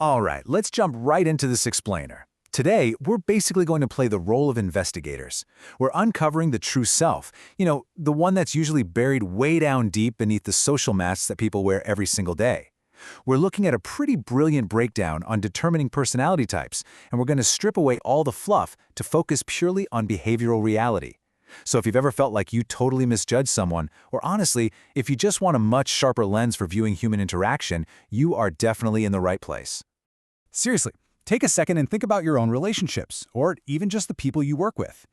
All right, let's jump right into this explainer. Today, we're basically going to play the role of investigators. We're uncovering the true self, the one that's usually buried way down deep beneath the social masks that people wear every single day. We're looking at a pretty brilliant breakdown on determining personality types, and we're going to strip away all the fluff to focus purely on behavioral reality. So if you've ever felt like you totally misjudged someone, or honestly, if you just want a much sharper lens for viewing human interaction, you are definitely in the right place. Seriously, take a second and think about your own relationships, or even just the people you work with.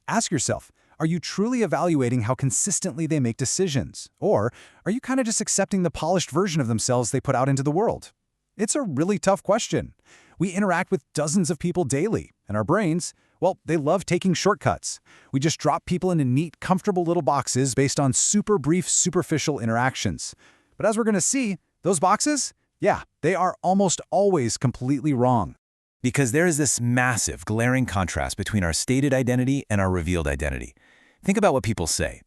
Ask yourself, are you truly evaluating how consistently they make decisions? Or are you kind of just accepting the polished version of themselves they put out into the world? It's a really tough question. We interact with dozens of people daily, and our brains, well, they love taking shortcuts. We just drop people into neat, comfortable little boxes based on super brief, superficial interactions. But as we're going to see, those boxes, yeah, they are almost always completely wrong. Because there is this massive, glaring contrast between our stated identity and our revealed identity. Think about what people say.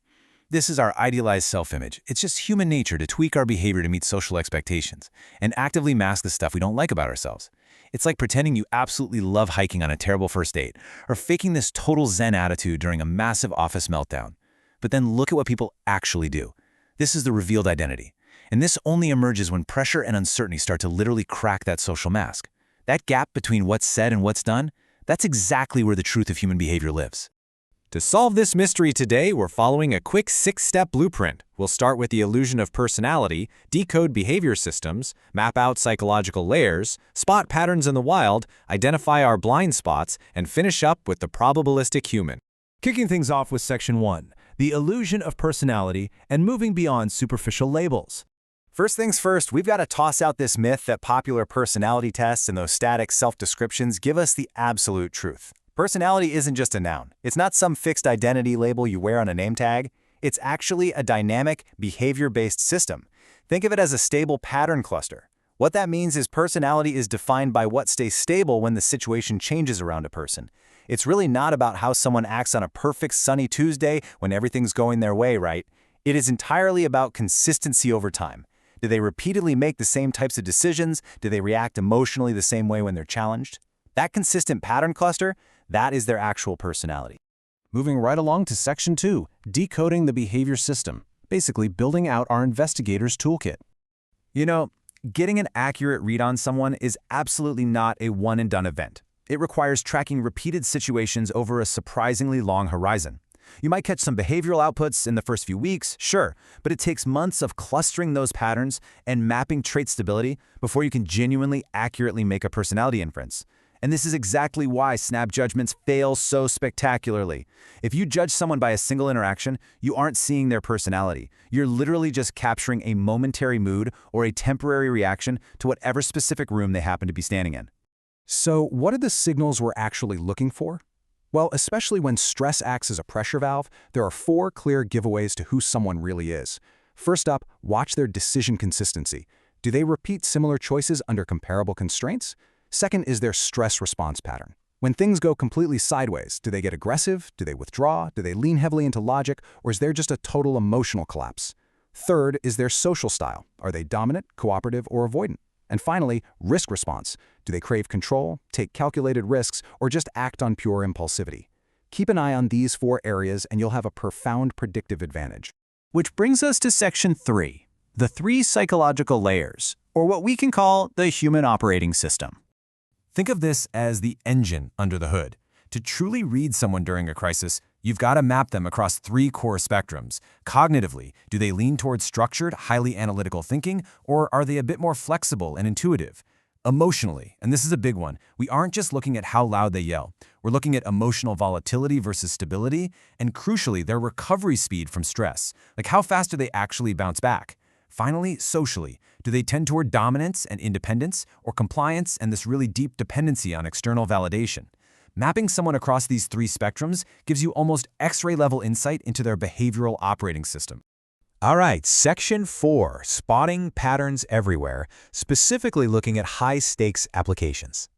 This is our idealized self-image. It's just human nature to tweak our behavior to meet social expectations and actively mask the stuff we don't like about ourselves. It's like pretending you absolutely love hiking on a terrible first date, or faking this total zen attitude during a massive office meltdown. But then look at what people actually do. This is the revealed identity. And this only emerges when pressure and uncertainty start to literally crack that social mask. That gap between what's said and what's done, that's exactly where the truth of human behavior lives. To solve this mystery today, we're following a quick 6-step blueprint. We'll start with the illusion of personality, decode behavior systems, map out psychological layers, spot patterns in the wild, identify our blind spots, and finish up with the probabilistic human. Kicking things off with Section 1, the illusion of personality and moving beyond superficial labels. First things first, we've got to toss out this myth that popular personality tests and those static self-descriptions give us the absolute truth. Personality isn't just a noun. It's not some fixed identity label you wear on a name tag. It's actually a dynamic, behavior-based system. Think of it as a stable pattern cluster. What that means is personality is defined by what stays stable when the situation changes around a person. It's really not about how someone acts on a perfect sunny Tuesday when everything's going their way, right? It is entirely about consistency over time. Do they repeatedly make the same types of decisions? Do they react emotionally the same way when they're challenged? That consistent pattern cluster, that is their actual personality. Moving right along to Section 2, decoding the behavior system, basically building out our investigator's toolkit. Getting an accurate read on someone is absolutely not a one-and-done event. It requires tracking repeated situations over a surprisingly long horizon. You might catch some behavioral outputs in the first few weeks, sure, but it takes months of clustering those patterns and mapping trait stability before you can genuinely accurately make a personality inference. And this is exactly why snap judgments fail so spectacularly. If you judge someone by a single interaction, you aren't seeing their personality. You're literally just capturing a momentary mood or a temporary reaction to whatever specific room they happen to be standing in. So what are the signals we're actually looking for? Well, especially when stress acts as a pressure valve, there are 4 clear giveaways to who someone really is. First up, watch their decision consistency. Do they repeat similar choices under comparable constraints? Second is their stress response pattern. When things go completely sideways, do they get aggressive? Do they withdraw? Do they lean heavily into logic? Or is there just a total emotional collapse? Third is their social style. Are they dominant, cooperative, or avoidant? And finally, risk response. Do they crave control, take calculated risks, or just act on pure impulsivity? Keep an eye on these 4 areas and you'll have a profound predictive advantage. Which brings us to Section 3, the 3 psychological layers, or what we can call the human operating system. Think of this as the engine under the hood. To truly read someone during a crisis, you've got to map them across 3 core spectrums. Cognitively, do they lean towards structured, highly analytical thinking, or are they a bit more flexible and intuitive? Emotionally, and this is a big one, we aren't just looking at how loud they yell. We're looking at emotional volatility versus stability, and crucially, their recovery speed from stress. Like how fast do they actually bounce back? Finally, socially, do they tend toward dominance and independence, or compliance and this really deep dependency on external validation? Mapping someone across these 3 spectrums gives you almost X-ray level insight into their behavioral operating system. All right, Section 4, spotting patterns everywhere, specifically looking at high-stakes applications.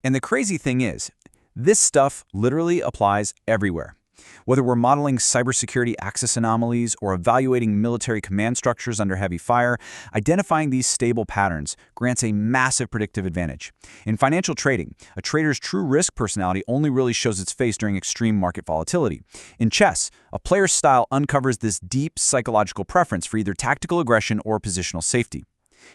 And the crazy thing is, this stuff literally applies everywhere. Whether we're modeling cybersecurity access anomalies or evaluating military command structures under heavy fire, identifying these stable patterns grants a massive predictive advantage. In financial trading, a trader's true risk personality only really shows its face during extreme market volatility. In chess, a player's style uncovers this deep psychological preference for either tactical aggression or positional safety.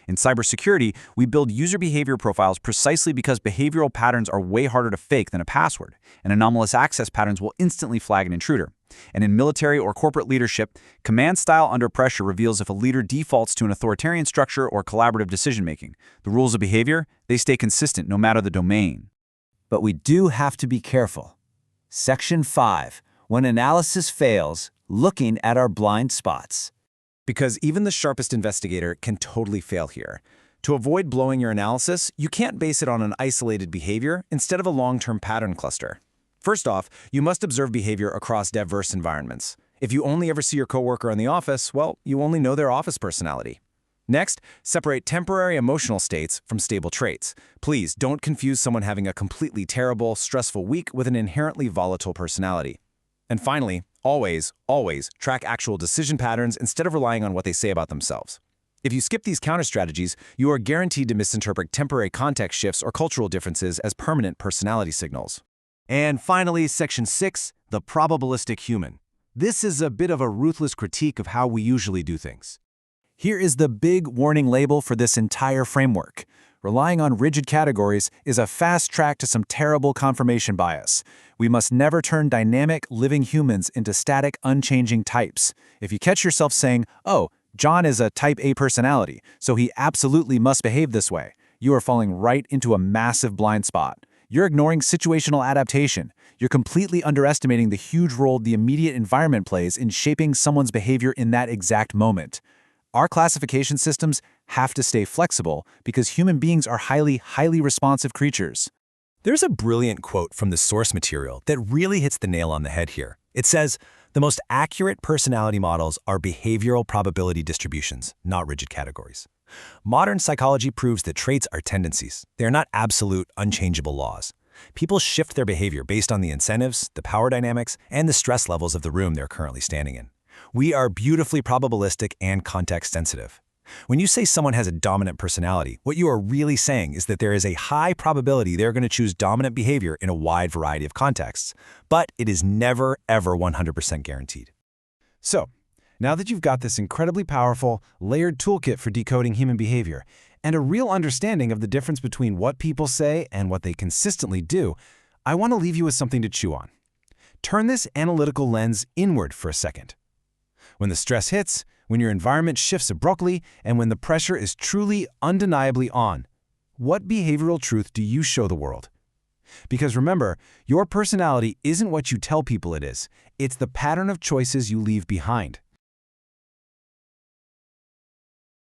In cybersecurity, we build user behavior profiles precisely because behavioral patterns are way harder to fake than a password, and anomalous access patterns will instantly flag an intruder. And in military or corporate leadership, command style under pressure reveals if a leader defaults to an authoritarian structure or collaborative decision-making. The rules of behavior, they stay consistent no matter the domain. But we do have to be careful. Section 5. When analysis fails, looking at our blind spots. Because even the sharpest investigator can totally fail here. To avoid blowing your analysis, you can't base it on an isolated behavior instead of a long-term pattern cluster. First off, you must observe behavior across diverse environments. If you only ever see your coworker in the office, well, you only know their office personality. Next, separate temporary emotional states from stable traits. Please don't confuse someone having a completely terrible, stressful week with an inherently volatile personality. And finally, always track actual decision patterns instead of relying on what they say about themselves. If you skip these counter strategies, you are guaranteed to misinterpret temporary context shifts or cultural differences as permanent personality signals. And finally, Section 6, the probabilistic human. This is a bit of a ruthless critique of how we usually do things. Here is the big warning label for this entire framework. Relying on rigid categories is a fast track to some terrible confirmation bias. We must never turn dynamic, living humans into static, unchanging types. If you catch yourself saying, "Oh, John is a type A personality, so he absolutely must behave this way," you are falling right into a massive blind spot. You're ignoring situational adaptation. You're completely underestimating the huge role the immediate environment plays in shaping someone's behavior in that exact moment. Our classification systems have to stay flexible because human beings are highly responsive creatures. There's a brilliant quote from the source material that really hits the nail on the head here. It says, "The most accurate personality models are behavioral probability distributions, not rigid categories." Modern psychology proves that traits are tendencies. They are not absolute, unchangeable laws. People shift their behavior based on the incentives, the power dynamics, and the stress levels of the room they're currently standing in. We are beautifully probabilistic and context-sensitive. When you say someone has a dominant personality, what you are really saying is that there is a high probability they're going to choose dominant behavior in a wide variety of contexts. But it is never, ever 100% guaranteed. So, now that you've got this incredibly powerful, layered toolkit for decoding human behavior, and a real understanding of the difference between what people say and what they consistently do, I want to leave you with something to chew on. Turn this analytical lens inward for a second. When the stress hits, when your environment shifts abruptly, and when the pressure is truly, undeniably on, what behavioral truth do you show the world? Because remember, your personality isn't what you tell people it is. It's the pattern of choices you leave behind.